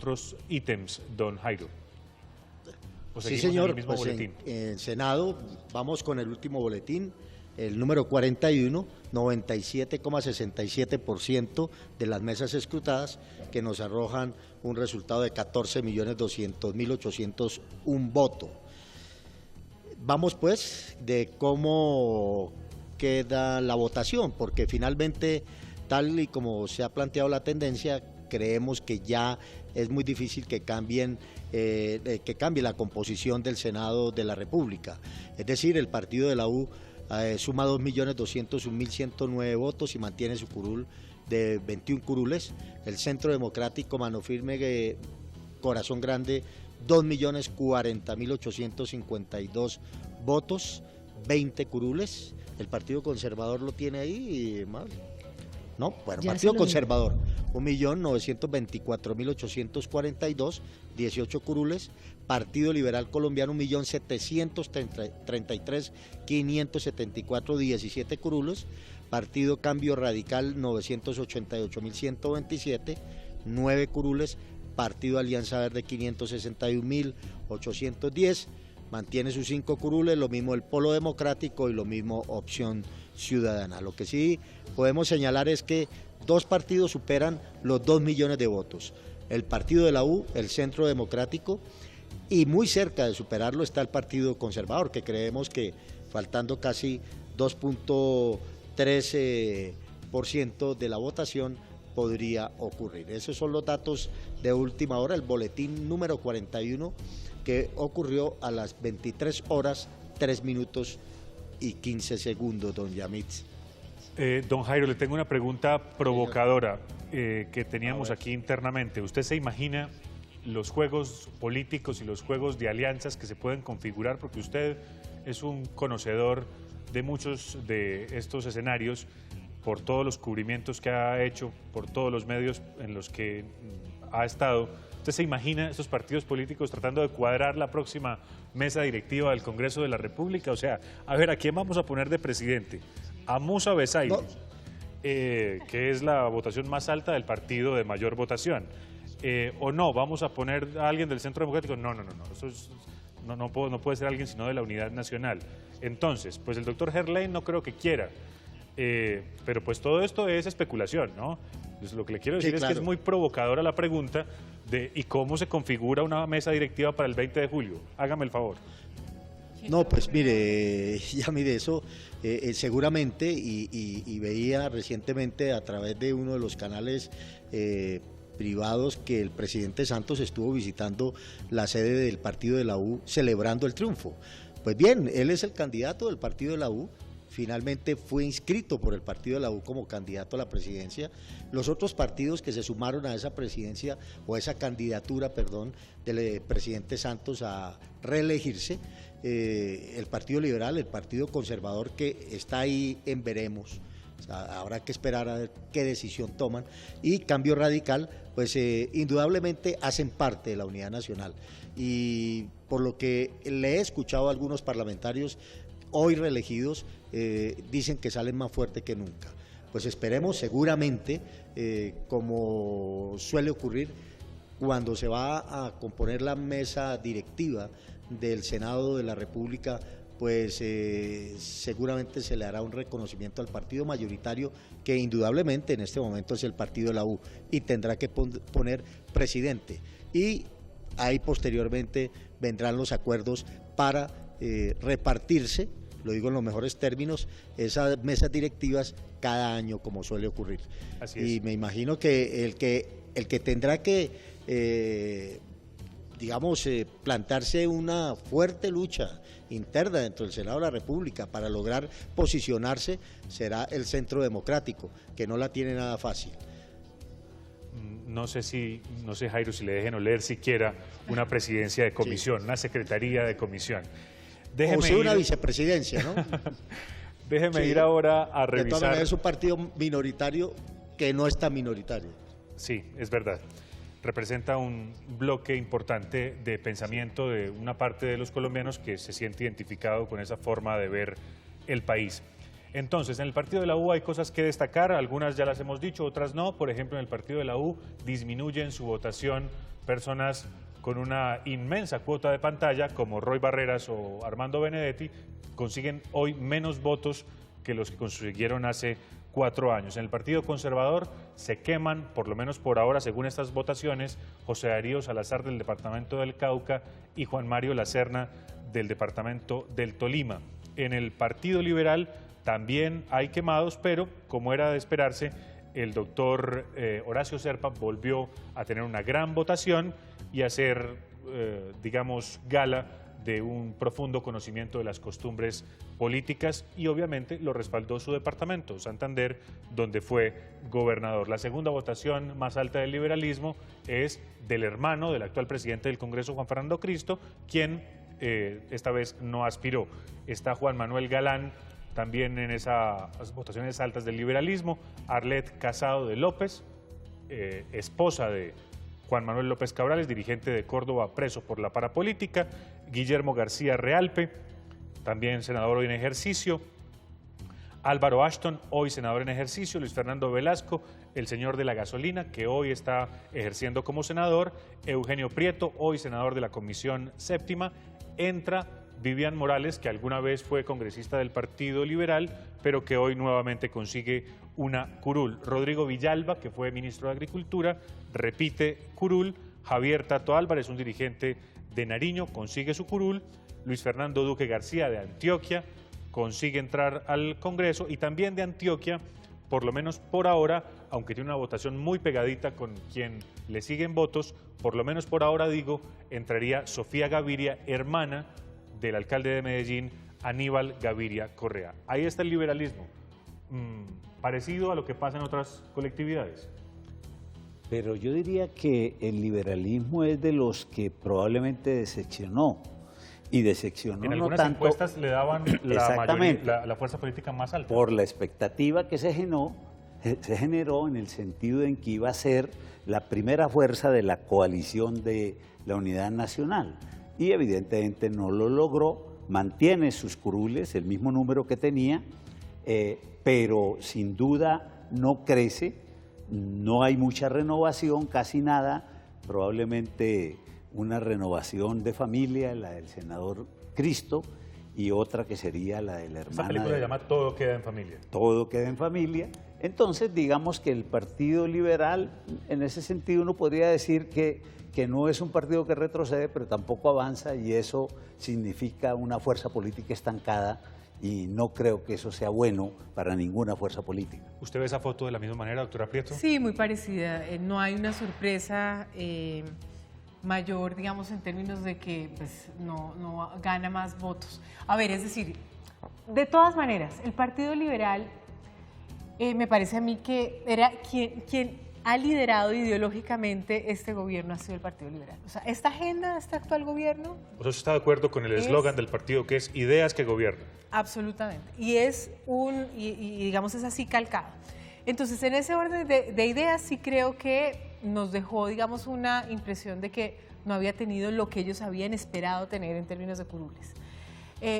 otros ítems, don Jairo? ¿O Sí, seguimos en señor, el mismo pues boletín? en Senado vamos con el último boletín, el número 41, 97,67% de las mesas escrutadas, que nos arrojan un resultado de 14.200.801 votos. Vamos pues de cómo queda la votación, porque finalmente, tal y como se ha planteado la tendencia, creemos que ya es muy difícil que cambie la composición del Senado de la República. Es decir, el partido de la U suma 2.201.109 votos y mantiene su curul de 21 curules. El Centro Democrático, mano firme, corazón grande, 2.040.852 votos, 20 curules. El Partido Conservador lo tiene ahí, más. No, bueno, Ya Partido se lo Conservador, 1.924.842, 18 curules. Partido Liberal Colombiano, 1.733.574, 17 curules. Partido Cambio Radical, 988.127, 9 curules. Partido Alianza Verde, 561.810, mantiene sus 5 curules, lo mismo el Polo Democrático y lo mismo Opción Ciudadana. Lo que sí podemos señalar es que dos partidos superan los 2 millones de votos. El partido de la U, el Centro Democrático, y muy cerca de superarlo está el Partido Conservador, que creemos que faltando casi 2.13% de la votación podría ocurrir. Esos son los datos de última hora, el boletín número 41, que ocurrió a las 23 horas, 3 minutos y 15 segundos, don Yamitz. Don Jairo, le tengo una pregunta provocadora que teníamos aquí internamente. ¿Usted se imagina los juegos políticos y los juegos de alianzas que se pueden configurar? Porque usted es un conocedor de muchos de estos escenarios, por todos los cubrimientos que ha hecho, por todos los medios en los que ha estado. ¿Usted se imagina esos partidos políticos tratando de cuadrar la próxima mesa directiva del Congreso de la República? O sea, a ver, ¿a quién vamos a poner de presidente? A Musa Besaire, que es la votación más alta del partido de mayor votación. ¿O no? ¿Vamos a poner a alguien del Centro Democrático? No. Eso no puede ser alguien sino de la Unidad Nacional. Entonces, pues el doctor Gerlain no creo que quiera. Pero pues todo esto es especulación, ¿no? Pues lo que le quiero decir es que es muy provocadora la pregunta de ¿y cómo se configura una mesa directiva para el 20 de julio? Hágame el favor. No, pues mire, ya mire eso, seguramente, y veía recientemente a través de uno de los canales privados que el presidente Santos estuvo visitando la sede del partido de la U celebrando el triunfo. Pues bien, él es el candidato del partido de la U. Finalmente fue inscrito por el partido de la U como candidato a la presidencia. Los otros partidos que se sumaron a esa presidencia o a esa candidatura, perdón, del presidente Santos a reelegirse, el Partido Liberal, el Partido Conservador, que está ahí en veremos. O sea, habrá que esperar a ver qué decisión toman, y Cambio Radical, pues indudablemente hacen parte de la unidad nacional, y por lo que le he escuchado a algunos parlamentarios hoy reelegidos, dicen que salen más fuerte que nunca. Pues esperemos, seguramente, como suele ocurrir, cuando se va a componer la mesa directiva del Senado de la República, pues seguramente se le hará un reconocimiento al partido mayoritario, que indudablemente en este momento es el partido de la U, y tendrá que poner presidente. Y ahí posteriormente vendrán los acuerdos para repartirse, lo digo en los mejores términos, esas mesas directivas cada año, como suele ocurrir. Así es. Y me imagino que el que tendrá que plantarse una fuerte lucha interna dentro del Senado de la República para lograr posicionarse será el Centro Democrático, que no la tiene nada fácil. No sé, Jairo, si le dejen oler siquiera una presidencia de comisión, una secretaría de comisión. O sea, una vicepresidencia, ¿no? Déjeme ir ahora a revisar. De todas maneras, es un partido minoritario que no está minoritario. Sí, es verdad. Representa un bloque importante de pensamiento de una parte de los colombianos que se siente identificado con esa forma de ver el país. Entonces, en el partido de la U hay cosas que destacar, algunas ya las hemos dicho, otras no. Por ejemplo, en el partido de la U disminuyen su votación personas con una inmensa cuota de pantalla, como Roy Barreras o Armando Benedetti, consiguen hoy menos votos que los que consiguieron hace 4 años. En el Partido Conservador se queman, por lo menos por ahora, según estas votaciones, José Darío Salazar del departamento del Cauca y Juan Mario Lacerna del departamento del Tolima. En el Partido Liberal también hay quemados, pero como era de esperarse, el doctor Horacio Serpa volvió a tener una gran votación y a hacer, digamos, gala de un profundo conocimiento de las costumbres políticas y obviamente lo respaldó su departamento, Santander, donde fue gobernador. La segunda votación más alta del liberalismo es del hermano del actual presidente del Congreso, Juan Fernando Cristo, quien esta vez no aspiró. Está Juan Manuel Galán también en esas votaciones altas del liberalismo, Arlet Casado de López, esposa de Juan Manuel López Cabrales, dirigente de Córdoba, preso por la parapolítica, Guillermo García Realpe, también senador hoy en ejercicio, Álvaro Ashton, hoy senador en ejercicio, Luis Fernando Velasco, el señor de la gasolina, que hoy está ejerciendo como senador, Eugenio Prieto, hoy senador de la Comisión Séptima, entra Vivian Morales, que alguna vez fue congresista del Partido Liberal, pero que hoy nuevamente consigue una curul. Rodrigo Villalba, que fue ministro de Agricultura, repite curul. Javier Tato Álvarez, un dirigente de Nariño, consigue su curul. Luis Fernando Duque García, de Antioquia, consigue entrar al Congreso. Y también de Antioquia, por lo menos por ahora, aunque tiene una votación muy pegadita con quien le siguen votos, por lo menos por ahora digo, entraría Sofía Gaviria, hermana del alcalde de Medellín, Aníbal Gaviria Correa. Ahí está el liberalismo, parecido a lo que pasa en otras colectividades. Pero yo diría que el liberalismo es de los que probablemente decepcionó, y decepcionó en algunas no tanto, encuestas le daban la fuerza política más alta. Por la expectativa que se generó en el sentido en que iba a ser la primera fuerza de la coalición de la Unidad Nacional. Y evidentemente no lo logró, mantiene sus curules, el mismo número que tenía, pero sin duda no crece, no hay mucha renovación, casi nada, probablemente una renovación de familia, la del senador Cristo, y otra que sería la de la hermana. Esta película se llama Todo queda en familia. Todo queda en familia. Entonces, digamos que el Partido Liberal, en ese sentido uno podría decir que no es un partido que retrocede, pero tampoco avanza, y eso significa una fuerza política estancada, y no creo que eso sea bueno para ninguna fuerza política. ¿Usted ve esa foto de la misma manera, doctora Prieto? Sí, muy parecida. No hay una sorpresa mayor, digamos, en términos de que pues, no gana más votos. A ver, es decir, de todas maneras, el Partido Liberal me parece a mí que era quien ha liderado ideológicamente este gobierno, ha sido el Partido Liberal. O sea, esta agenda de este actual gobierno... ¿Usted está de acuerdo con el eslogan del partido, que es ideas que gobiernan? Absolutamente. Y es digamos, es así calcado. Entonces, en ese orden de ideas sí creo que nos dejó, digamos, una impresión de que no había tenido lo que ellos habían esperado tener en términos de curules.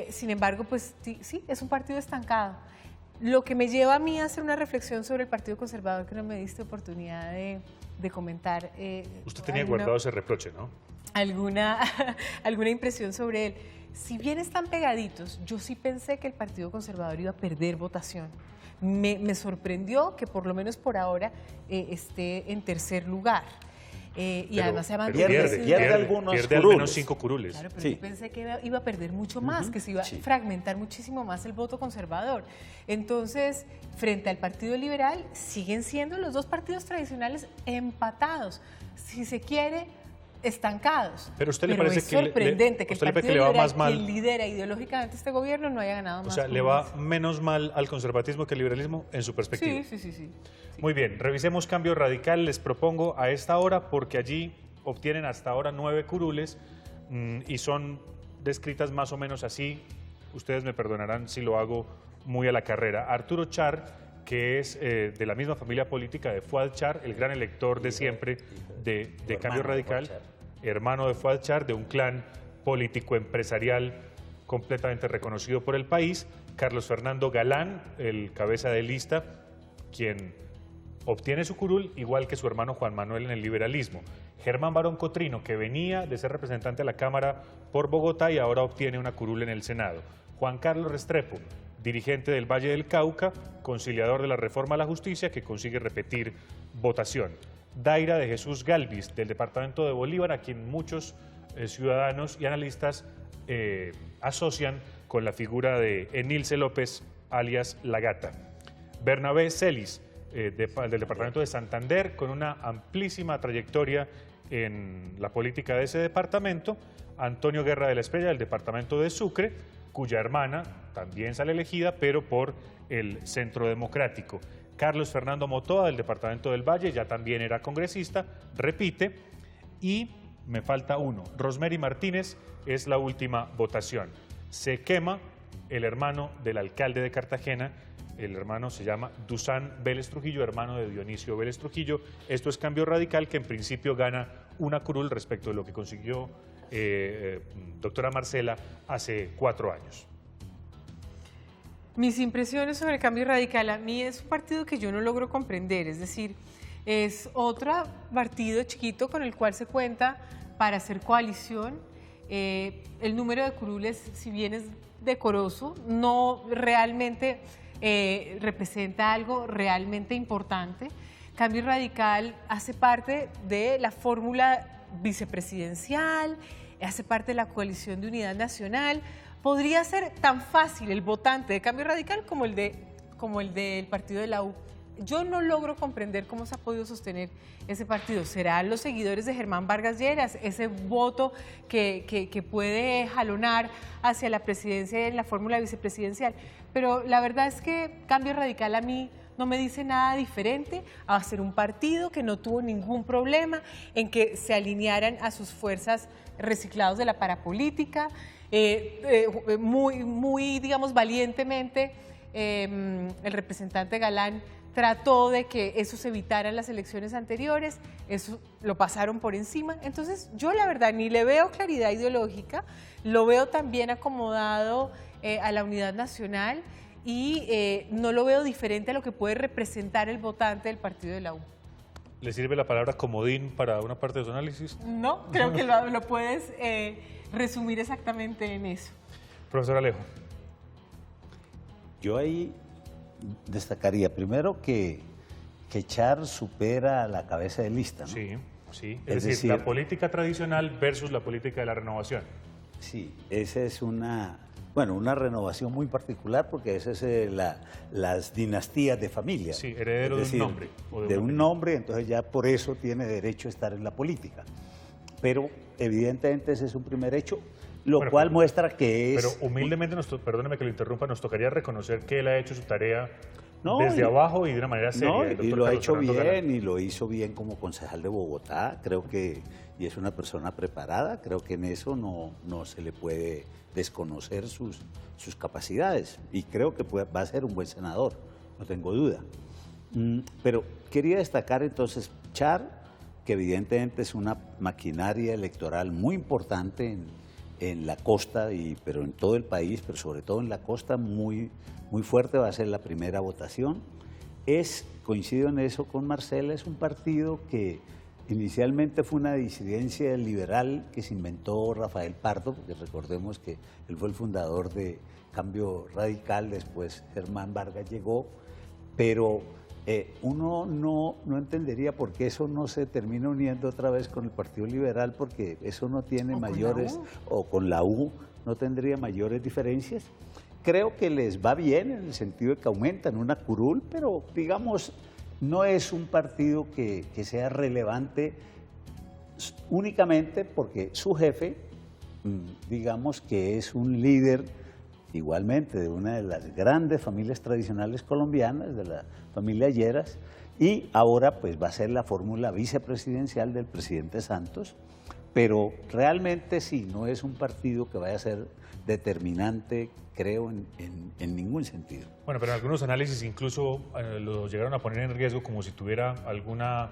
Sin embargo, pues sí, es un partido estancado. Lo que me lleva a mí a hacer una reflexión sobre el Partido Conservador, que no me diste oportunidad de comentar. Usted tenía guardado ese reproche, ¿no? Alguna impresión sobre él. Si bien están pegaditos, yo sí pensé que el Partido Conservador iba a perder votación. Me sorprendió que por lo menos por ahora esté en tercer lugar. Y además se pierde al menos 5 curules. Claro, pero yo pensé que iba a perder mucho más, que se iba a fragmentar muchísimo más el voto conservador. Entonces, frente al Partido Liberal, siguen siendo los dos partidos tradicionales empatados, si se quiere, estancados. Pero usted le parece es sorprendente que el Partido le va Liberal, más mal, quien lidera ideológicamente este gobierno, no haya ganado más. O sea, ¿le va menos mal al conservatismo que al liberalismo en su perspectiva? Sí. Muy bien, revisemos Cambio Radical, les propongo a esta hora, porque allí obtienen hasta ahora 9 curules y son descritas más o menos así. Ustedes me perdonarán si lo hago muy a la carrera. Arturo Char, que es de la misma familia política de Fuad Char, el gran elector de siempre de Cambio Radical, hermano de Fuad Char, de un clan político empresarial completamente reconocido por el país. Carlos Fernando Galán, el cabeza de lista, quien obtiene su curul igual que su hermano Juan Manuel en el liberalismo. Germán Barón Cotrino, que venía de ser representante de la Cámara por Bogotá y ahora obtiene una curul en el Senado. Juan Carlos Restrepo, dirigente del Valle del Cauca, conciliador de la reforma a la justicia, que consigue repetir votación. Daira de Jesús Galvis, del departamento de Bolívar, a quien muchos ciudadanos y analistas asocian con la figura de Enilce López, alias La Gata. Bernabé Celis, del departamento de Santander, con una amplísima trayectoria en la política de ese departamento. Antonio Guerra de la Estrella, del departamento de Sucre, cuya hermana también sale elegida, pero por el Centro Democrático. Carlos Fernando Motoa, del departamento del Valle, ya también era congresista, repite. Y me falta uno, Rosemary Martínez, es la última votación. Se quema el hermano del alcalde de Cartagena. El hermano se llama Dusan Vélez Trujillo, hermano de Dionisio Vélez Trujillo. Esto es Cambio Radical, que en principio gana una curul respecto de lo que consiguió doctora Marcela hace 4 años. Mis impresiones sobre Cambio Radical, a mí es un partido que yo no logro comprender, es decir, es otro partido chiquito con el cual se cuenta para hacer coalición. El número de curules, si bien es decoroso, no realmente representa algo realmente importante. Cambio Radical hace parte de la fórmula vicepresidencial, hace parte de la coalición de unidad nacional. Podría ser tan fácil el votante de Cambio Radical como el del partido de la U. Yo no logro comprender cómo se ha podido sostener ese partido. ¿Serán los seguidores de Germán Vargas Lleras, ese voto que puede jalonar hacia la presidencia en la fórmula vicepresidencial? Pero la verdad es que Cambio Radical a mí no me dice nada diferente a ser un partido que no tuvo ningún problema en que se alinearan a sus fuerzas reciclados de la parapolítica, muy, digamos, valientemente el representante Galán trató de que eso se evitara en las elecciones anteriores, eso lo pasaron por encima. Entonces yo la verdad ni le veo claridad ideológica, lo veo también acomodado a la unidad nacional y no lo veo diferente a lo que puede representar el votante del partido de la U. ¿Le sirve la palabra comodín para una parte de su análisis? No, creo que lo puedes resumir exactamente en eso. Profesor Alejo. Yo ahí destacaría primero que Char supera a la cabeza de lista, ¿no? Sí, sí. Es decir, la política tradicional versus la política de la renovación. Sí, esa es una renovación muy particular porque esa es las dinastías de familia. Sí, heredero de un nombre. De un nombre, entonces ya por eso tiene derecho a estar en la política. Pero evidentemente ese es un primer hecho, cual muestra que es... Pero humildemente, perdóneme que lo interrumpa, nos tocaría reconocer que él ha hecho su tarea desde abajo y de una manera seria. Y lo ha hecho bien, y lo hizo bien como concejal de Bogotá, creo que, y es una persona preparada, creo que en eso no se le puede desconocer sus capacidades, y creo que va a ser un buen senador, no tengo duda. Pero quería destacar entonces Char, que evidentemente es una maquinaria electoral muy importante en la costa, pero en todo el país, pero sobre todo en la costa, muy fuerte, va a ser la primera votación. Coincido en eso con Marcela, es un partido que inicialmente fue una disidencia liberal que se inventó Rafael Pardo, porque recordemos que él fue el fundador de Cambio Radical, después Germán Vargas llegó, pero uno no entendería por qué eso no se termina uniendo otra vez con el Partido Liberal, porque eso no tiene mayores, o con la U, no tendría mayores diferencias. Creo que les va bien en el sentido de que aumentan una curul, pero digamos, no es un partido que sea relevante únicamente porque su jefe, digamos que es un líder igualmente de una de las grandes familias tradicionales colombianas, de la familia Lleras, y ahora pues va a ser la fórmula vicepresidencial del presidente Santos, pero realmente sí, no es un partido que vaya a ser determinante, creo, en ningún sentido. Bueno, pero en algunos análisis incluso lo llegaron a poner en riesgo como si tuviera alguna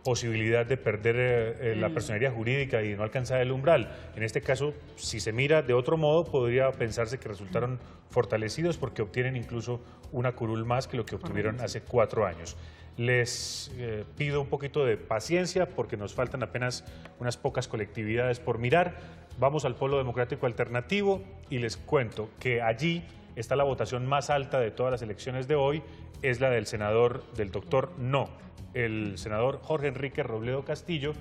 posibilidad de perder la personería jurídica y no alcanzar el umbral. En este caso, si se mira de otro modo, podría pensarse que resultaron fortalecidos porque obtienen incluso una curul más que lo que obtuvieron hace 4 años. Les pido un poquito de paciencia porque nos faltan apenas unas pocas colectividades por mirar. Vamos al Polo Democrático Alternativo y les cuento que allí está la votación más alta de todas las elecciones de hoy, es la del senador, del doctor No, el senador Jorge Enrique Robledo Castillo,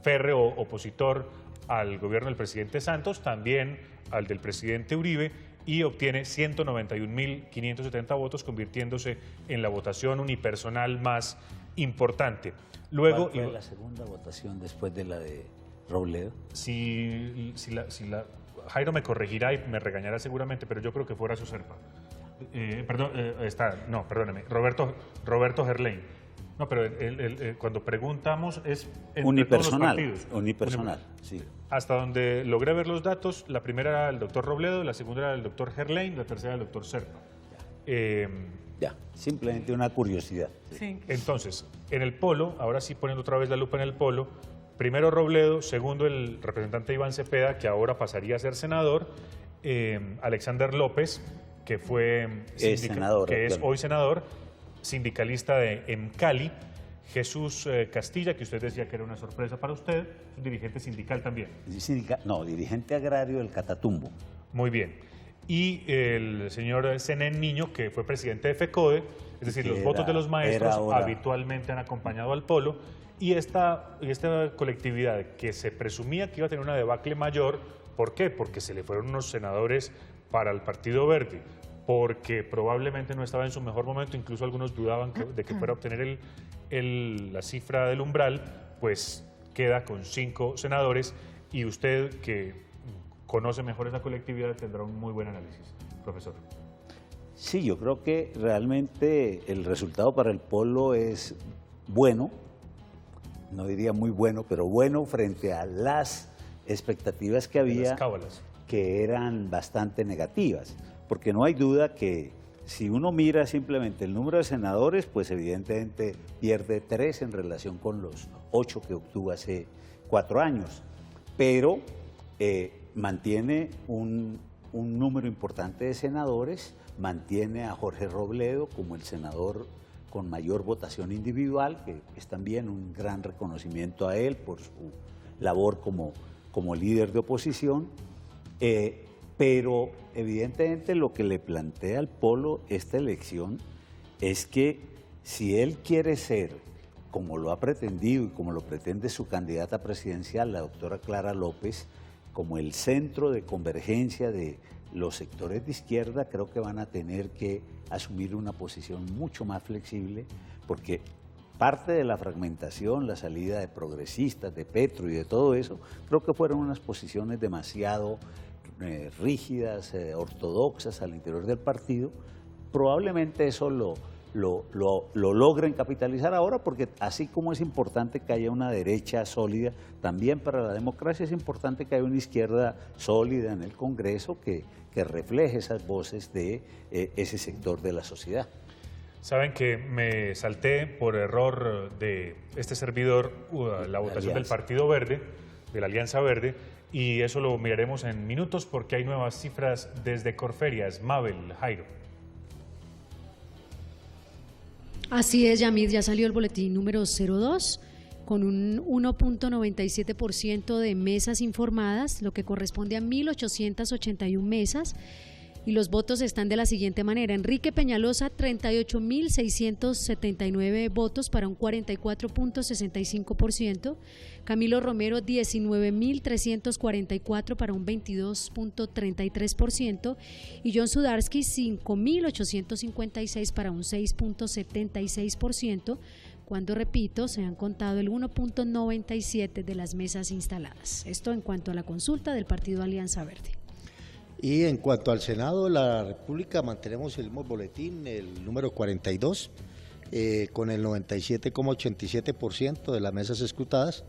férreo opositor al gobierno del presidente Santos, también al del presidente Uribe, y obtiene 191.570 votos, convirtiéndose en la votación unipersonal más importante. Luego, ¿Cuál fue la segunda votación después de la de Robledo? Jairo me corregirá y me regañará seguramente, pero yo creo que fuera su Serpa. Perdóneme, Roberto Gerlain. No, pero cuando preguntamos es unipersonal, todos los partidos. unipersonal, sí. Hasta donde logré ver los datos, la primera era el doctor Robledo, la segunda era el doctor Gerlain, la tercera el doctor Serpa. Ya, simplemente una curiosidad. Sí. Entonces, en el polo, ahora sí poniendo otra vez la lupa en el polo, primero Robledo, segundo el representante Iván Cepeda, que ahora pasaría a ser senador, Alexander López, que es hoy senador, sindicalista en Cali, Jesús Castilla, que usted decía que era una sorpresa para usted, es un dirigente sindical también. Dirigente agrario del Catatumbo. Muy bien. Y el señor Zenén Niño, que fue presidente de FECODE, es decir, los votos de los maestros habitualmente han acompañado al polo, y esta colectividad que se presumía que iba a tener una debacle mayor, ¿por qué? Porque se le fueron unos senadores para el Partido Verde, porque probablemente no estaba en su mejor momento, incluso algunos dudaban de que fuera a obtener la cifra del umbral, pues queda con 5 senadores, y usted, que conoce mejor esa colectividad, tendrá un muy buen análisis, profesor. Sí, yo creo que realmente el resultado para el polo es bueno, no diría muy bueno, pero bueno frente a las expectativas que había, que eran bastante negativas, porque no hay duda que si uno mira simplemente el número de senadores, pues evidentemente pierde 3 en relación con los 8 que obtuvo hace 4 años, pero mantiene un número importante de senadores, mantiene a Jorge Robledo como el senador con mayor votación individual, que es también un gran reconocimiento a él por su labor como líder de oposición, pero evidentemente lo que le plantea al polo esta elección es que si él quiere ser, como lo ha pretendido y como lo pretende su candidata presidencial, la doctora Clara López, como el centro de convergencia de los sectores de izquierda, creo que van a tener que asumir una posición mucho más flexible, porque parte de la fragmentación, la salida de progresistas, de Petro y de todo eso, creo que fueron unas posiciones demasiado rígidas, ortodoxas al interior del partido. Probablemente eso lo logren capitalizar ahora, porque así como es importante que haya una derecha sólida, también para la democracia es importante que haya una izquierda sólida en el Congreso que refleje esas voces de ese sector de la sociedad. Saben que me salté por error de este servidor la votación del Partido Verde, de la Alianza Verde, y eso lo miraremos en minutos porque hay nuevas cifras desde Corferias. Mabel, Jairo. Así es, Yamid, ya salió el boletín número 02 con un 1.97% de mesas informadas, lo que corresponde a 1.881 mesas. Y los votos están de la siguiente manera: Enrique Peñalosa, 38.679 votos para un 44.65%, Camilo Romero, 19.344 para un 22.33%, y John Sudarsky, 5.856 para un 6.76%, cuando, repito, se han contado el 1.97% de las mesas instaladas. Esto en cuanto a la consulta del Partido Alianza Verde. Y en cuanto al Senado de la República, mantenemos el mismo boletín, el número 42, con el 97,87% de las mesas escrutadas.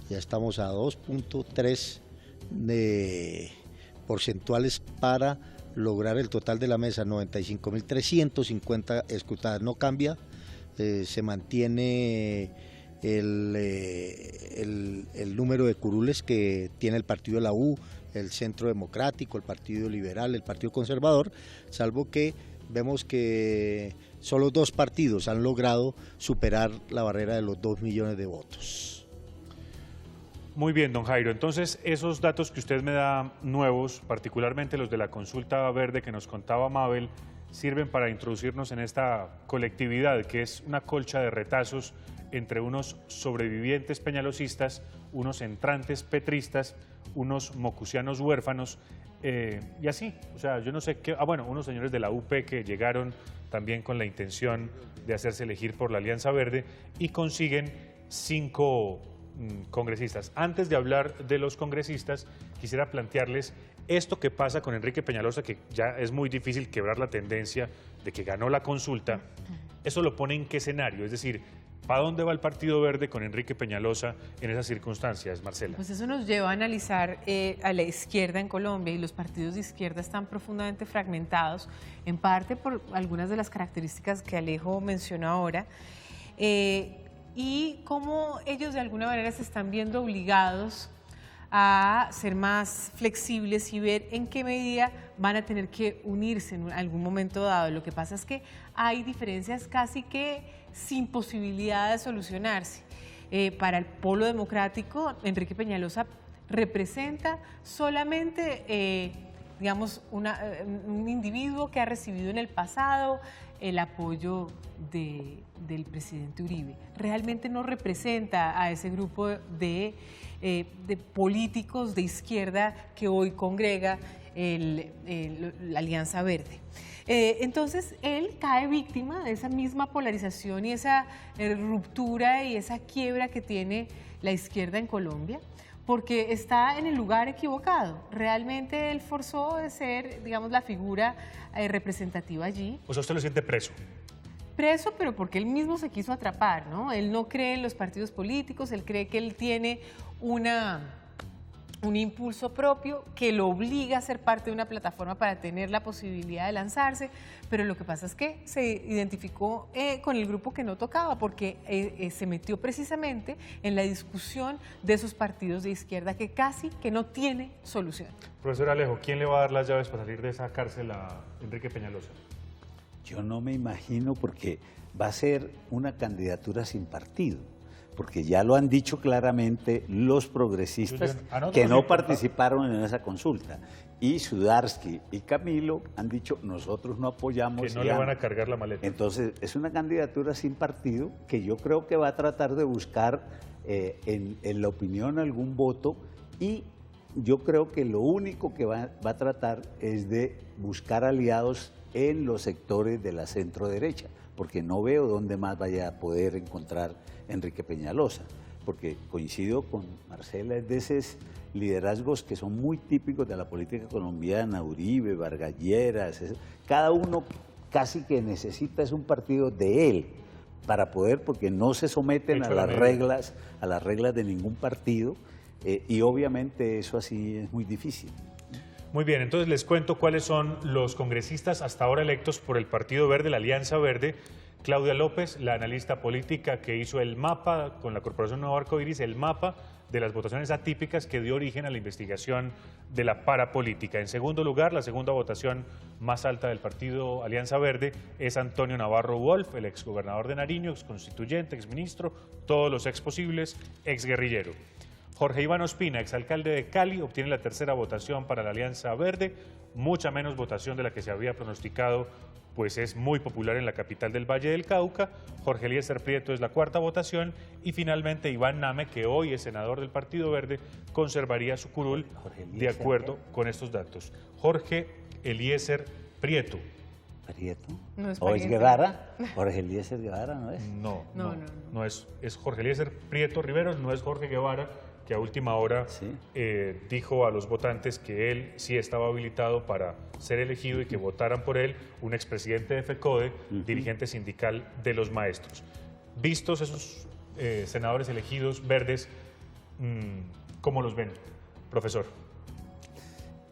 Ya estamos a 2.3 porcentuales para lograr el total de la mesa, 95.350 escrutadas. No cambia, se mantiene el número de curules que tiene el partido de la U, el Centro Democrático, el Partido Liberal, el Partido Conservador, salvo que vemos que solo 2 partidos han logrado superar la barrera de los 2 millones de votos. Muy bien, don Jairo. Entonces, esos datos que usted me da nuevos, particularmente los de la consulta verde que nos contaba Mabel, sirven para introducirnos en esta colectividad, que es una colcha de retazos entre unos sobrevivientes peñalosistas, unos entrantes petristas, unos mocusianos huérfanos, y así. O sea, yo no sé qué... bueno, unos señores de la UP que llegaron también con la intención de hacerse elegir por la Alianza Verde y consiguen 5 congresistas. Antes de hablar de los congresistas, quisiera plantearles esto que pasa con Enrique Peñalosa, que ya es muy difícil quebrar la tendencia de que ganó la consulta. ¿Eso lo pone en qué escenario? Es decir, ¿para dónde va el Partido Verde con Enrique Peñalosa en esas circunstancias, Marcela? Pues eso nos lleva a analizar a la izquierda en Colombia, y los partidos de izquierda están profundamente fragmentados, en parte por algunas de las características que Alejo mencionó ahora, y cómo ellos de alguna manera se están viendo obligados a ser más flexibles y ver en qué medida van a tener que unirse en algún momento dado. Lo que pasa es que hay diferencias casi que sin posibilidad de solucionarse. Para el polo democrático, Enrique Peñalosa representa solamente, digamos, un individuo que ha recibido en el pasado el apoyo del presidente Uribe. Realmente no representa a ese grupo de políticos de izquierda que hoy congrega la Alianza Verde. Entonces, él cae víctima de esa misma polarización y esa ruptura y esa quiebra que tiene la izquierda en Colombia, porque está en el lugar equivocado. Realmente él forzó de ser, digamos, la figura representativa allí. O sea, usted lo siente preso. Preso, pero porque él mismo se quiso atrapar, ¿no? Él no cree en los partidos políticos, él cree que él tiene un impulso propio que lo obliga a ser parte de una plataforma para tener la posibilidad de lanzarse, pero lo que pasa es que se identificó con el grupo que no tocaba, porque se metió precisamente en la discusión de esos partidos de izquierda que casi que no tiene solución. Profesor Alejo, ¿quién le va a dar las llaves para salir de esa cárcel a Enrique Peñalosa? Yo no me imagino, porque va a ser una candidatura sin partido, porque ya lo han dicho claramente los progresistas que no participaron en esa consulta. Y Sudarsky y Camilo han dicho, nosotros no apoyamos. Que no le van a cargar la maleta. Entonces, es una candidatura sin partido que yo creo que va a tratar de buscar en la opinión algún voto, y yo creo que lo único que va a tratar es de buscar aliados en los sectores de la centro derecha, porque no veo dónde más vaya a poder encontrar Enrique Peñalosa, porque coincido con Marcela, es de esos liderazgos que son muy típicos de la política colombiana, Uribe, Vargas Lleras, cada uno casi que necesita es un partido de él para poder, porque no se someten a las reglas de ningún partido, y obviamente eso así es muy difícil. Muy bien, entonces les cuento cuáles son los congresistas hasta ahora electos por el Partido Verde, la Alianza Verde. Claudia López, la analista política que hizo el mapa con la Corporación Nuevo Arcoiris, el mapa de las votaciones atípicas que dio origen a la investigación de la parapolítica. En segundo lugar, la segunda votación más alta del Partido Alianza Verde es Antonio Navarro Wolf, el exgobernador de Nariño, exconstituyente, exministro, todos los exposibles, exguerrillero. Jorge Iván Ospina, exalcalde de Cali, obtiene la tercera votación para la Alianza Verde, mucha menos votación de la que se había pronosticado, pues es muy popular en la capital del Valle del Cauca. Jorge Eliezer Prieto es la cuarta votación, y finalmente Iván Name, que hoy es senador del Partido Verde, conservaría su curul de acuerdo con estos datos. Jorge Eliezer Prieto. ¿Prieto? No es ¿O es pariente. Guevara? Jorge Eliezer Guevara, ¿no es? No es Jorge Eliezer Prieto Riveros, no es Jorge Guevara, que a última hora Sí. Dijo a los votantes que él sí estaba habilitado para ser elegido y que votaran por él, un expresidente de FECODE, dirigente sindical de los maestros. Vistos esos senadores elegidos verdes, ¿cómo los ven, profesor?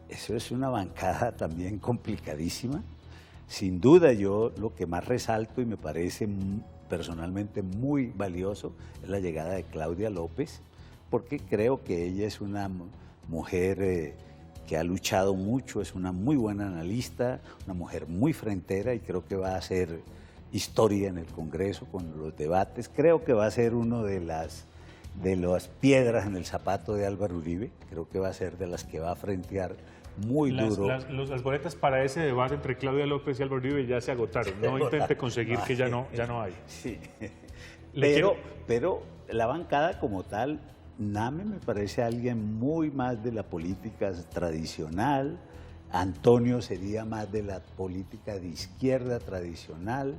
Eso es una bancada también complicadísima. Sin duda, yo lo que más resalto y me parece personalmente muy valioso es la llegada de Claudia López, porque creo que ella es una mujer que ha luchado mucho, es una muy buena analista, una mujer muy frentera y creo que va a hacer historia en el Congreso con los debates. Creo que va a ser uno de las piedras en el zapato de Álvaro Uribe, creo que va a ser de las que va a frentear muy duro. Las boletas para ese debate entre Claudia López y Álvaro Uribe ya se agotaron. No intente conseguir que ya no hay. Sí. Quiero... Pero la bancada como tal, Name me parece alguien muy más de la política tradicional, Antonio sería más de la política de izquierda tradicional.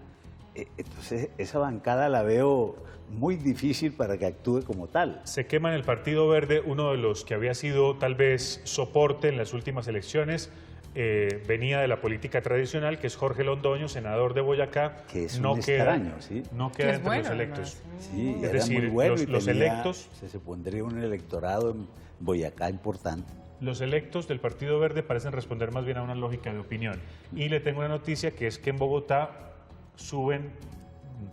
Entonces esa bancada la veo muy difícil para que actúe como tal. Se quema en el Partido Verde uno de los que había sido tal vez soporte en las últimas elecciones, venía de la política tradicional, que es Jorge Londoño, senador de Boyacá. Que es un extraño, ¿sí? No queda entre los electos. Sí, es era decir, muy bueno los electos... Se pondría un electorado en Boyacá importante. Los electos del Partido Verde parecen responder más bien a una lógica de opinión. Y le tengo una noticia, que es que en Bogotá suben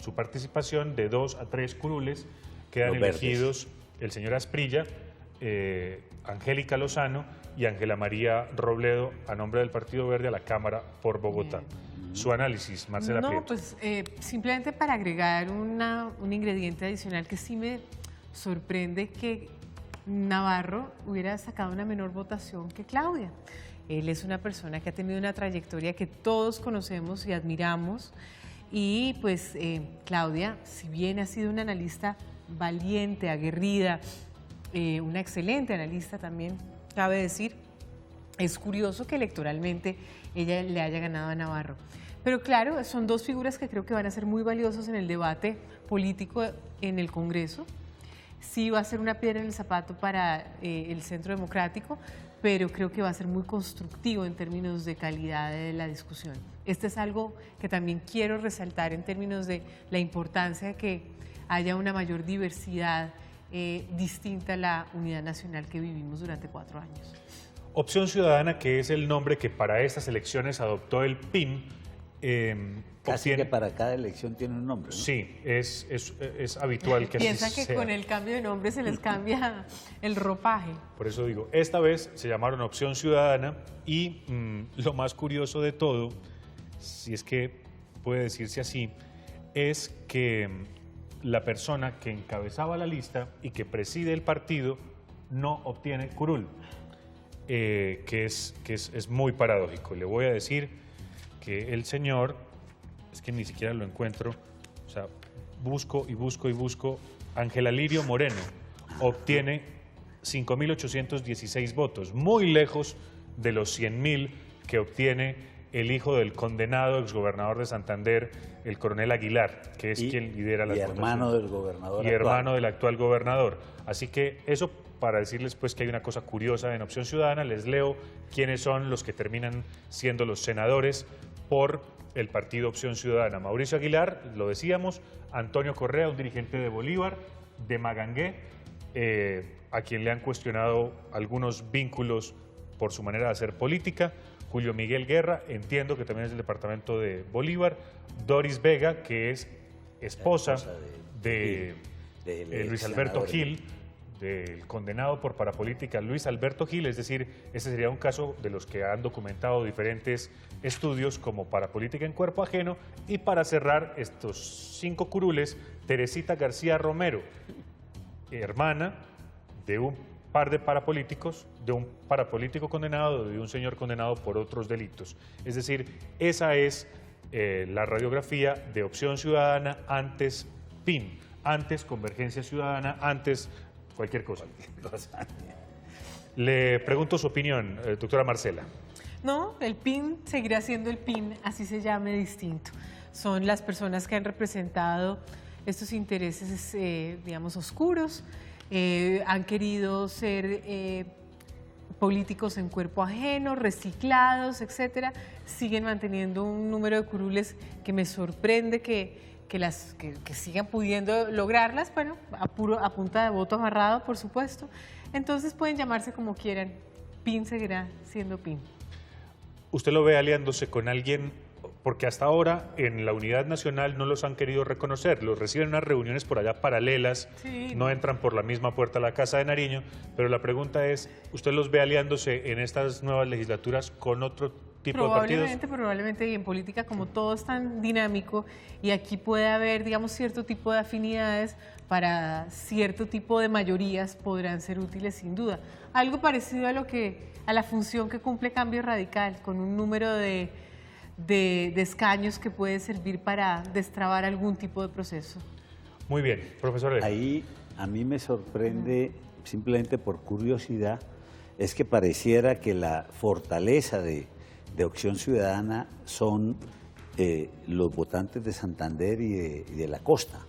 su participación de 2 a 3 curules, quedan elegidos el señor Asprilla, Angélica Lozano y Ángela María Robledo a nombre del Partido Verde a la Cámara por Bogotá. Su análisis, Marcela Prieto. Pues simplemente para agregar un ingrediente adicional que sí me sorprende, que Navarro hubiera sacado una menor votación que Claudia. Él es una persona que ha tenido una trayectoria que todos conocemos y admiramos. Y pues Claudia, si bien ha sido una analista valiente, aguerrida, una excelente analista también, cabe decir, es curioso que electoralmente ella le haya ganado a Navarro. Pero claro, son dos figuras que creo que van a ser muy valiosos en el debate político en el Congreso. Sí va a ser una piedra en el zapato para el Centro Democrático, pero creo que va a ser muy constructivo en términos de calidad de la discusión. Este es algo que también quiero resaltar en términos de la importancia de que haya una mayor diversidad distinta a la unidad nacional que vivimos durante 4 años. Opción Ciudadana, que es el nombre que para estas elecciones adoptó el PIN, Casi que para cada elección tiene un nombre, ¿no? Sí, es habitual que así sea. Piensa que con el cambio de nombre se les cambia el ropaje. Por eso digo, esta vez se llamaron Opción Ciudadana y lo más curioso de todo, si es que puede decirse así, es que la persona que encabezaba la lista y que preside el partido no obtiene curul, que es muy paradójico. Le voy a decir que el señor, es que ni siquiera lo encuentro, o sea, busco y busco y busco, Ángela Lirio Moreno obtiene 5.816 votos, muy lejos de los 100.000 que obtiene el hijo del condenado exgobernador de Santander, el coronel Aguilar, que es quien lidera las votaciones. Y hermano del gobernador Y hermano del actual gobernador. Así que eso para decirles pues que hay una cosa curiosa en Opción Ciudadana. Les leo quiénes son los que terminan siendo los senadores por el partido Opción Ciudadana. Mauricio Aguilar, lo decíamos, Antonio Correa, un dirigente de Bolívar, de Magangué, a quien le han cuestionado algunos vínculos por su manera de hacer política. Julio Miguel Guerra, entiendo que también es del departamento de Bolívar. Doris Vega, que es esposa de Luis Alberto Gil, del condenado por parapolítica Luis Alberto Gil, es decir, ese sería un caso de los que han documentado diferentes estudios como parapolítica en cuerpo ajeno. Y para cerrar estos 5 curules, Teresita García Romero, hermana de un par de parapolíticos, de un parapolítico condenado, de un señor condenado por otros delitos. Es decir, esa es la radiografía de Opción Ciudadana antes PIN, antes Convergencia Ciudadana, antes cualquier cosa. Le pregunto su opinión, doctora Marcela. No, el PIN seguirá siendo el PIN, así se llame distinto. Son las personas que han representado estos intereses, digamos, oscuros, han querido ser políticos en cuerpo ajeno, reciclados, etcétera. Siguen manteniendo un número de curules que me sorprende que sigan pudiendo lograrlas, bueno, a punta de voto agarrado, por supuesto. Entonces pueden llamarse como quieran, PIN seguirá siendo PIN. ¿Usted lo ve aliándose con alguien porque hasta ahora en la Unidad Nacional no los han querido reconocer, los reciben en unas reuniones por allá paralelas, Sí. no entran por la misma puerta a la Casa de Nariño, pero la pregunta es, ¿usted los ve aliándose en estas nuevas legislaturas con otro tipo de partidos? Probablemente, y en política como todo es tan dinámico y aquí puede haber, digamos, cierto tipo de afinidades para cierto tipo de mayorías podrán ser útiles sin duda. Algo parecido a la función que cumple Cambio Radical, con un número de escaños que puede servir para destrabar algún tipo de proceso. Muy bien, profesor Alejo. Ahí a mí me sorprende, simplemente por curiosidad, es que pareciera que la fortaleza de Opción Ciudadana son los votantes de Santander y de la costa,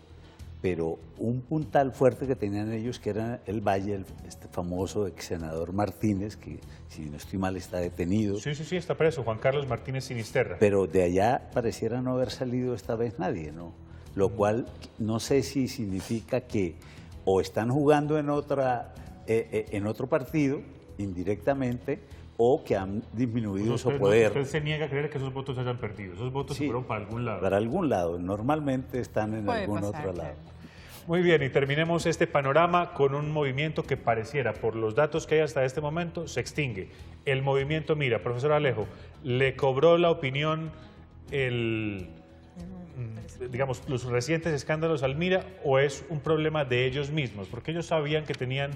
pero un puntal fuerte que tenían ellos, que era el Valle, este famoso ex senador Martínez, que si no estoy mal está detenido. Sí, está preso, Juan Carlos Martínez Sinisterra. Pero de allá pareciera no haber salido esta vez nadie, ¿no? Lo cual no sé si significa que o están jugando en otro partido, indirectamente, o que han disminuido su poder. Usted se niega a creer que esos votos se hayan perdido, esos votos se fueron para algún lado. Para algún lado, normalmente están en algún otro lado. Muy bien, y terminemos este panorama con un movimiento que pareciera, por los datos que hay hasta este momento, se extingue. El movimiento Mira, profesor Alejo, ¿le cobró la opinión digamos, los recientes escándalos al Mira o es un problema de ellos mismos? Porque ellos sabían que tenían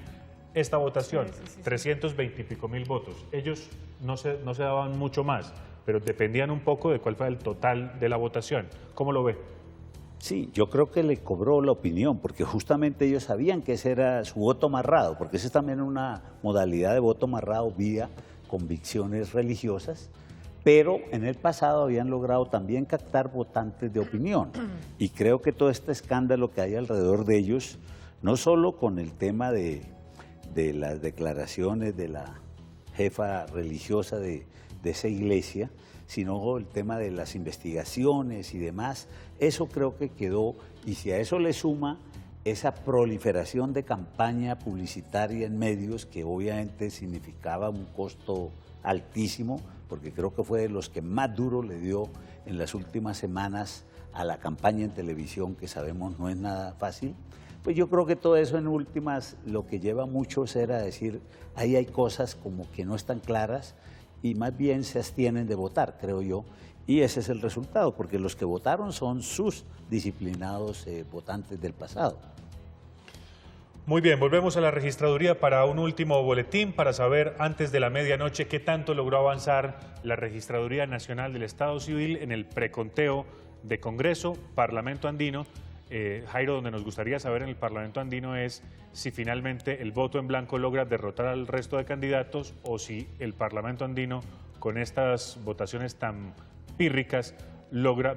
esta votación, 320 y pico mil votos. Ellos no se daban mucho más, pero dependían un poco de cuál fue el total de la votación. ¿Cómo lo ve? Sí, yo creo que le cobró la opinión, porque justamente ellos sabían que ese era su voto amarrado, porque esa es también una modalidad de voto amarrado vía convicciones religiosas, pero en el pasado habían logrado también captar votantes de opinión. Y creo que todo este escándalo que hay alrededor de ellos, no solo con el tema de las declaraciones de la jefa religiosa de esa iglesia, sino el tema de las investigaciones y demás, eso creo que quedó, y si a eso le suma esa proliferación de campaña publicitaria en medios, que obviamente significaba un costo altísimo, porque creo que fue de los que más duro le dio en las últimas semanas a la campaña en televisión, que sabemos no es nada fácil, pues yo creo que todo eso en últimas lo que lleva a muchos era decir, ahí hay cosas como que no están claras y más bien se abstienen de votar, creo yo, y ese es el resultado, porque los que votaron son sus disciplinados votantes del pasado. Muy bien, volvemos a la registraduría para un último boletín para saber antes de la medianoche qué tanto logró avanzar la Registraduría Nacional del Estado Civil en el preconteo de Congreso, Parlamento Andino. Jairo, donde nos gustaría saber en el Parlamento Andino es si finalmente el voto en blanco logra derrotar al resto de candidatos o si el Parlamento Andino, con estas votaciones tan pírricas, logra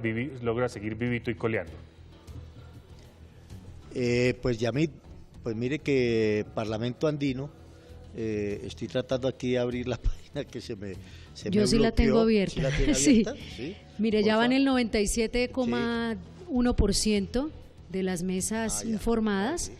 seguir vivito y coleando. Pues Yamid, pues mire que Parlamento Andino, estoy tratando aquí de abrir la página que se me Yo sí bloqueó. la tengo abierta. ¿Sí la tiene Sí. abierta? Sí. Mire, ya van Porfa. el 97,1% de las mesas Ya. informadas.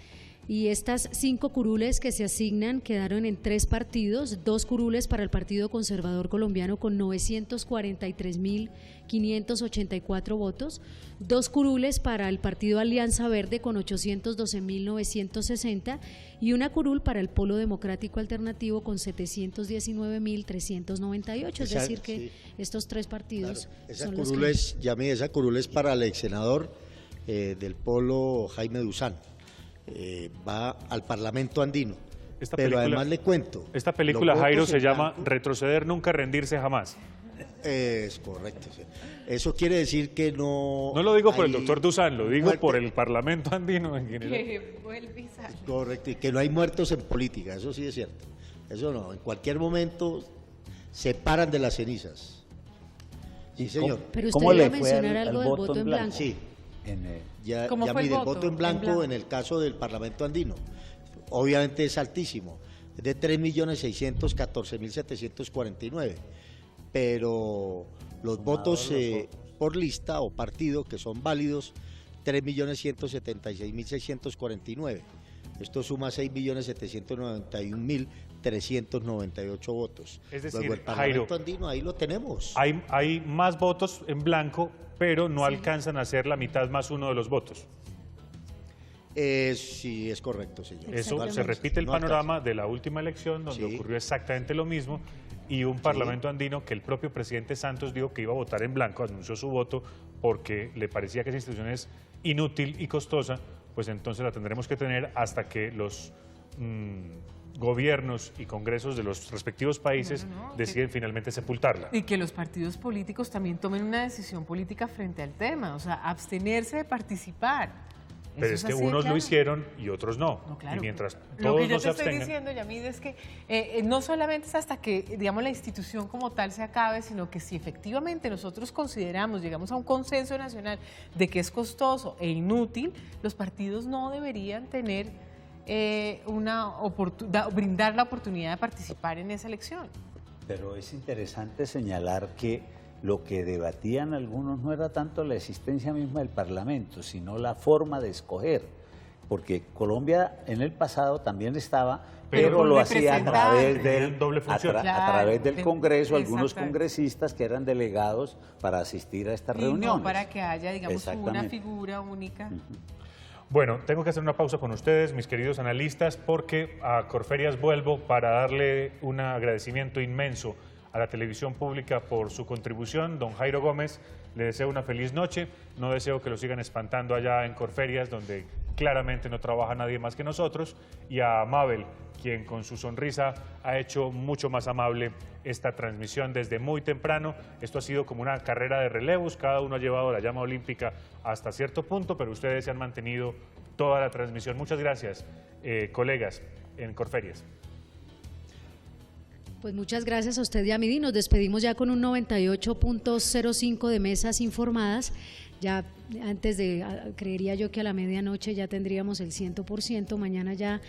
Y estas 5 curules que se asignan quedaron en 3 partidos, 2 curules para el Partido Conservador Colombiano con 943.584 votos, 2 curules para el Partido Alianza Verde con 812.960 y una curul para el Polo Democrático Alternativo con 719.398, es decir que sí. estos 3 partidos Claro, esa son los curul que... es, Yamid, esa curul es para el ex senador del Polo, Jaime Duzán. Va al Parlamento Andino. Pero además le cuento. Esta película, los Jairo, votos se en llama blanco. Rentroceder nunca, rendirse jamás. Es correcto. Sí. Eso quiere decir que no... No lo digo por el hay doctor Duzán, lo digo muerte. por el Parlamento Andino en general. Que vuelve y sale. Correcto, y que no hay muertos en política, eso sí es cierto. Eso no, en cualquier momento se paran de las cenizas. Sí, señor. Pero ¿Cómo usted iba a le fue mencionar al algo del voto voto en blanco. Sí, ya ¿Cómo fue el mire, el voto voto en en blanco blanco? en el caso del Parlamento Andino, obviamente es altísimo, es de 3.614.749, pero los votos por lista o partido que son válidos, 3.176.649. Esto suma 6.791.300 398 votos. Es decir, luego el Parlamento andino, ahí lo tenemos. Hay más votos en blanco, pero no alcanzan a ser la mitad más uno de los votos. Sí, es correcto, señor. Eso se repite el panorama de la última elección, donde ocurrió exactamente lo mismo, y un Parlamento andino que el propio presidente Santos dijo que iba a votar en blanco, anunció su voto porque le parecía que esa institución es inútil y costosa, pues entonces la tendremos que tener hasta que los gobiernos y congresos de los respectivos países deciden finalmente sepultarla. Y que los partidos políticos también tomen una decisión política frente al tema, o sea, abstenerse de participar. Pero es que unos lo hicieron y otros no. Claro. Y mientras Lo todos que yo no se te estoy abstengan. diciendo, Yamid, es que no solamente es hasta que, digamos, la institución como tal se acabe, sino que si efectivamente nosotros consideramos, llegamos a un consenso nacional de que es costoso e inútil, los partidos no deberían tener brindar la oportunidad de participar en esa elección. Pero es interesante señalar que lo que debatían algunos no era tanto la existencia misma del Parlamento, sino la forma de escoger, porque Colombia en el pasado también estaba, pero lo hacía a través del, doble función. a través del Congreso, algunos congresistas que eran delegados para asistir a estas reuniones. No para que haya, digamos, una figura única. Bueno, tengo que hacer una pausa con ustedes, mis queridos analistas, porque a Corferias vuelvo para darle un agradecimiento inmenso a la televisión pública por su contribución. Don Jairo Gómez, le deseo una feliz noche. No deseo que lo sigan espantando allá en Corferias, donde claramente no trabaja nadie más que nosotros. Y a Mabel, quien con su sonrisa ha hecho mucho más amable esta transmisión desde muy temprano. Esto ha sido como una carrera de relevos, cada uno ha llevado la llama olímpica hasta cierto punto, pero ustedes se han mantenido toda la transmisión. Muchas gracias, colegas en Corferias. Pues muchas gracias a usted, Yamid. Nos despedimos ya con un 98.05 de mesas informadas. Ya antes de, creería yo que a la medianoche ya tendríamos el 100%. Mañana ya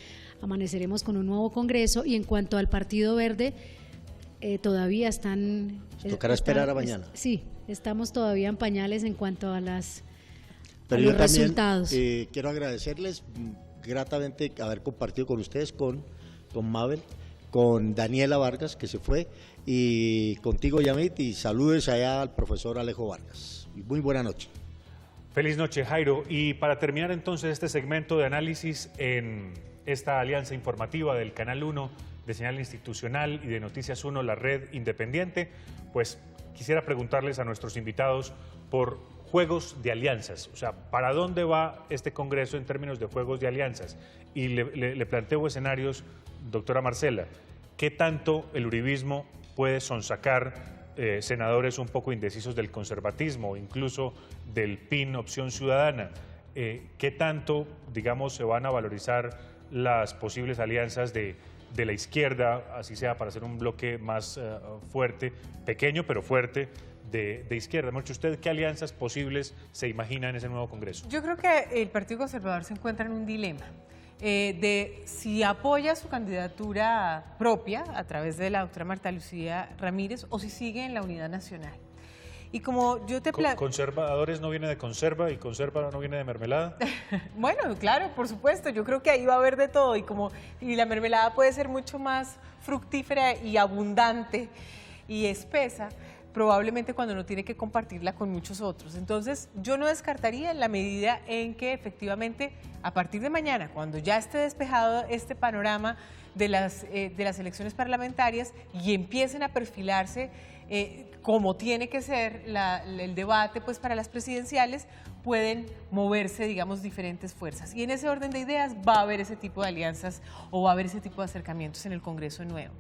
amaneceremos con un nuevo congreso. Y en cuanto al Partido Verde, todavía están... Tocará esperar a mañana. Sí, estamos todavía en pañales en cuanto a Pero los yo también, resultados. Quiero agradecerles gratamente haber compartido con ustedes, con Mabel, con Daniela Vargas, que se fue, y contigo, Yamid, y saludes allá al profesor Alejo Vargas. Muy buena noche. Feliz noche, Jairo. Y para terminar entonces este segmento de análisis en esta alianza informativa del Canal 1, de Señal Institucional y de Noticias 1, la red independiente, pues quisiera preguntarles a nuestros invitados por juegos de alianzas. O sea, ¿para dónde va este Congreso en términos de juegos de alianzas? Y le planteo escenarios, doctora Marcela. ¿Qué tanto el uribismo puede sonsacar senadores un poco indecisos del conservatismo, incluso del PIN Opción Ciudadana? ¿Qué tanto, digamos, se van a valorizar las posibles alianzas de la izquierda, así sea para hacer un bloque más fuerte, pequeño pero fuerte, de izquierda? ¿Usted qué alianzas posibles se imagina en ese nuevo Congreso? Yo creo que el Partido Conservador se encuentra en un dilema de si apoya su candidatura propia a través de la doctora Marta Lucía Ramírez o si sigue en la unidad nacional. Y como yo te ¿Conservadores no viene de conserva y conserva no viene de mermelada? Bueno, claro, por supuesto, yo creo que ahí va a haber de todo y la mermelada puede ser mucho más fructífera y abundante y espesa, probablemente cuando no tiene que compartirla con muchos otros. Entonces, yo no descartaría en la medida en que efectivamente, a partir de mañana, cuando ya esté despejado este panorama de las elecciones parlamentarias y empiecen a perfilarse como tiene que ser el debate pues, para las presidenciales, pueden moverse, digamos, diferentes fuerzas. Y en ese orden de ideas va a haber ese tipo de alianzas o va a haber ese tipo de acercamientos en el Congreso nuevo.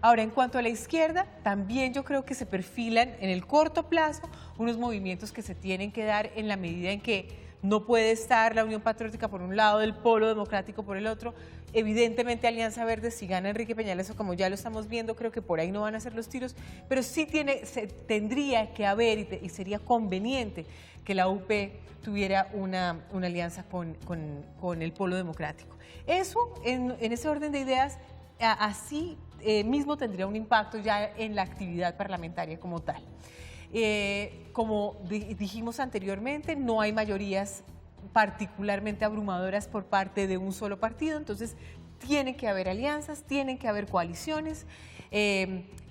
Ahora, en cuanto a la izquierda, también yo creo que se perfilan en el corto plazo unos movimientos que se tienen que dar en la medida en que no puede estar la Unión Patriótica por un lado, el Polo Democrático por el otro. Evidentemente Alianza Verde, si gana Enrique Peñalosa, eso como ya lo estamos viendo, creo que por ahí no van a ser los tiros, pero sí tendría que haber y sería conveniente que la UP tuviera una alianza con el Polo Democrático. Eso, en ese orden de ideas, así mismo tendría un impacto ya en la actividad parlamentaria como tal. Como dijimos anteriormente, no hay mayorías particularmente abrumadoras por parte de un solo partido, entonces tiene que haber alianzas, tienen que haber coaliciones,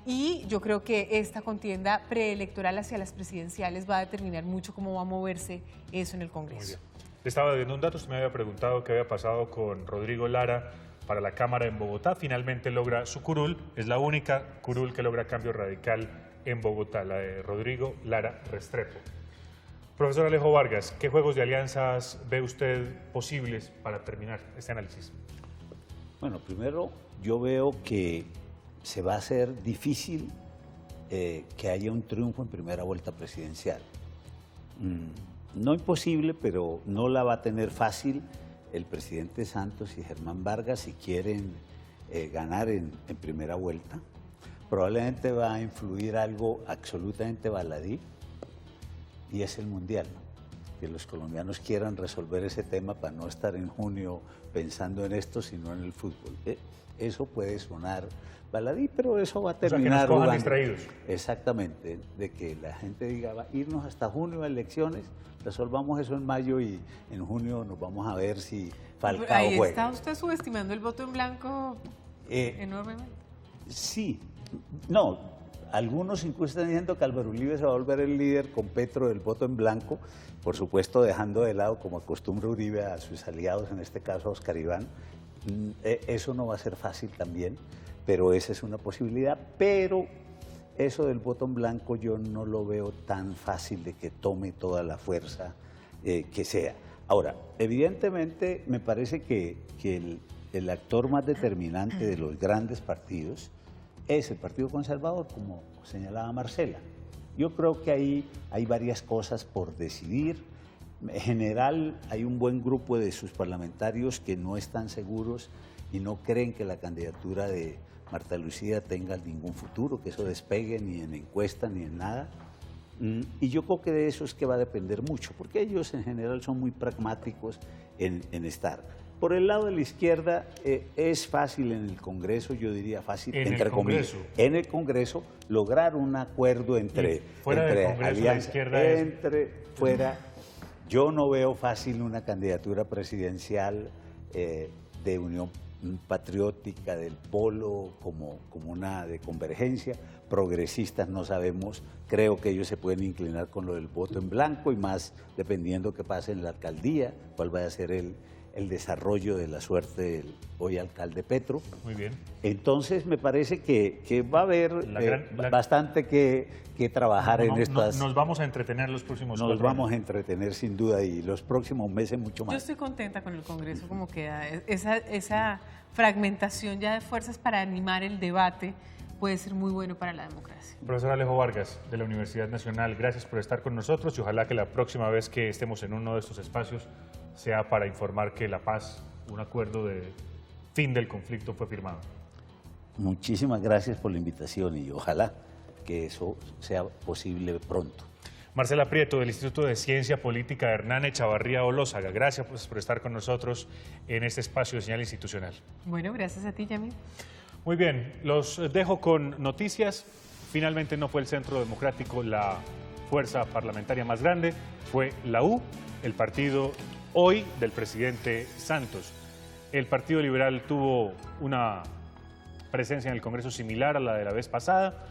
y yo creo que esta contienda preelectoral hacia las presidenciales va a determinar mucho cómo va a moverse eso en el Congreso. Muy bien. Estaba viendo un dato, usted me había preguntado qué había pasado con Rodrigo Lara para la Cámara en Bogotá. Finalmente logra su curul, es la única curul que logra Cambio Radical en Bogotá, la de Rodrigo Lara Restrepo. Profesor Alejo Vargas, ¿qué juegos de alianzas ve usted posibles para terminar este análisis? Bueno, primero yo veo que se va a hacer difícil que haya un triunfo en primera vuelta presidencial. No imposible, pero no la va a tener fácil el presidente Santos y Germán Vargas si quieren ganar en primera vuelta. Probablemente va a influir algo absolutamente baladí, y es el Mundial. Que los colombianos quieran resolver ese tema para no estar en junio pensando en esto, sino en el fútbol. Eso puede sonar baladí, pero eso va a terminar. O sea, que nos cojan distraídos. Exactamente, de que la gente diga, va a irnos hasta junio a elecciones, resolvamos eso en mayo y en junio nos vamos a ver si Falcao Ahí juega. está usted subestimando el voto en blanco enormemente. Sí, no. Algunos incluso están diciendo que Álvaro Uribe se va a volver el líder con Petro del voto en blanco, por supuesto dejando de lado, como acostumbra Uribe, a sus aliados, en este caso a Oscar Iván. Eso no va a ser fácil también, pero esa es una posibilidad. Pero eso del voto en blanco yo no lo veo tan fácil de que tome toda la fuerza que sea. Ahora, evidentemente me parece que el actor más determinante de los grandes partidos es el Partido Conservador, como señalaba Marcela. Yo creo que ahí hay varias cosas por decidir. En general, hay un buen grupo de sus parlamentarios que no están seguros y no creen que la candidatura de Marta Lucía tenga ningún futuro, que eso despegue ni en encuesta ni en nada. Y yo creo que de eso es que va a depender mucho, porque ellos en general son muy pragmáticos en estar. Por el lado de la izquierda es fácil en el Congreso, yo diría fácil, entre comillas, en el Congreso lograr un acuerdo entre alianzas, fuera. Yo no veo fácil una candidatura presidencial de Unión Patriótica, del Polo, como una de convergencia. Progresistas no sabemos, creo que ellos se pueden inclinar con lo del voto en blanco y más dependiendo qué pase en la alcaldía, cuál vaya a ser el desarrollo de la suerte del hoy alcalde Petro. Muy bien. Entonces me parece que va a haber bastante que trabajar en estas... Nos vamos a entretener los próximos 4 años. Nos vamos a entretener sin duda y los próximos meses mucho más. Yo estoy contenta con el Congreso como queda. Esa fragmentación ya de fuerzas para animar el debate puede ser muy bueno para la democracia. Profesor Alejo Vargas, de la Universidad Nacional, gracias por estar con nosotros y ojalá que la próxima vez que estemos en uno de estos espacios sea para informar que la paz, un acuerdo de fin del conflicto fue firmado. Muchísimas gracias por la invitación y ojalá que eso sea posible pronto. Marcela Prieto, del Instituto de Ciencia Política Hernán Echavarría Olózaga, gracias pues, por estar con nosotros en este espacio de Señal Institucional. Bueno, gracias a ti, Yamil. Muy bien, los dejo con noticias. Finalmente no fue el Centro Democrático la fuerza parlamentaria más grande, fue la U, el partido hoy del presidente Santos. El Partido Liberal tuvo una presencia en el Congreso similar a la de la vez pasada.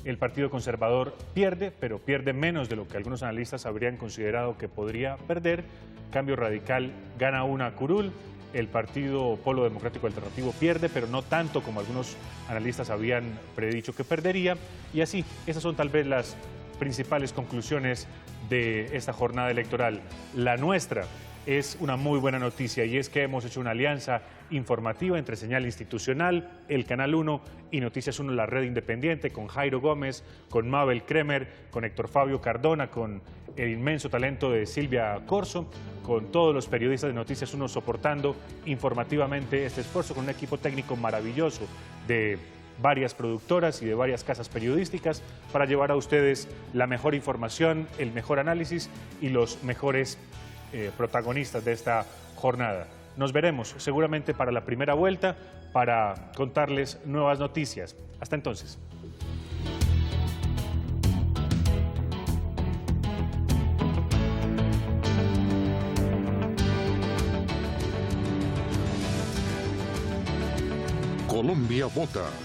El Partido Conservador pierde, pero pierde menos de lo que algunos analistas habrían considerado que podría perder. Cambio Radical gana una curul. El Partido Polo Democrático Alternativo pierde, pero no tanto como algunos analistas habían predicho que perdería. Y así, esas son tal vez las principales conclusiones de esta jornada electoral. La nuestra es una muy buena noticia y es que hemos hecho una alianza informativa entre Señal Institucional, el Canal 1 y Noticias 1, la red independiente, con Jairo Gómez, con Mabel Kremer, con Héctor Fabio Cardona, con el inmenso talento de Silvia Corso, con todos los periodistas de Noticias 1 soportando informativamente este esfuerzo, con un equipo técnico maravilloso de varias productoras y de varias casas periodísticas para llevar a ustedes la mejor información, el mejor análisis y los mejores protagonistas de esta jornada. Nos veremos seguramente para la primera vuelta para contarles nuevas noticias. Hasta entonces. Colombia vota.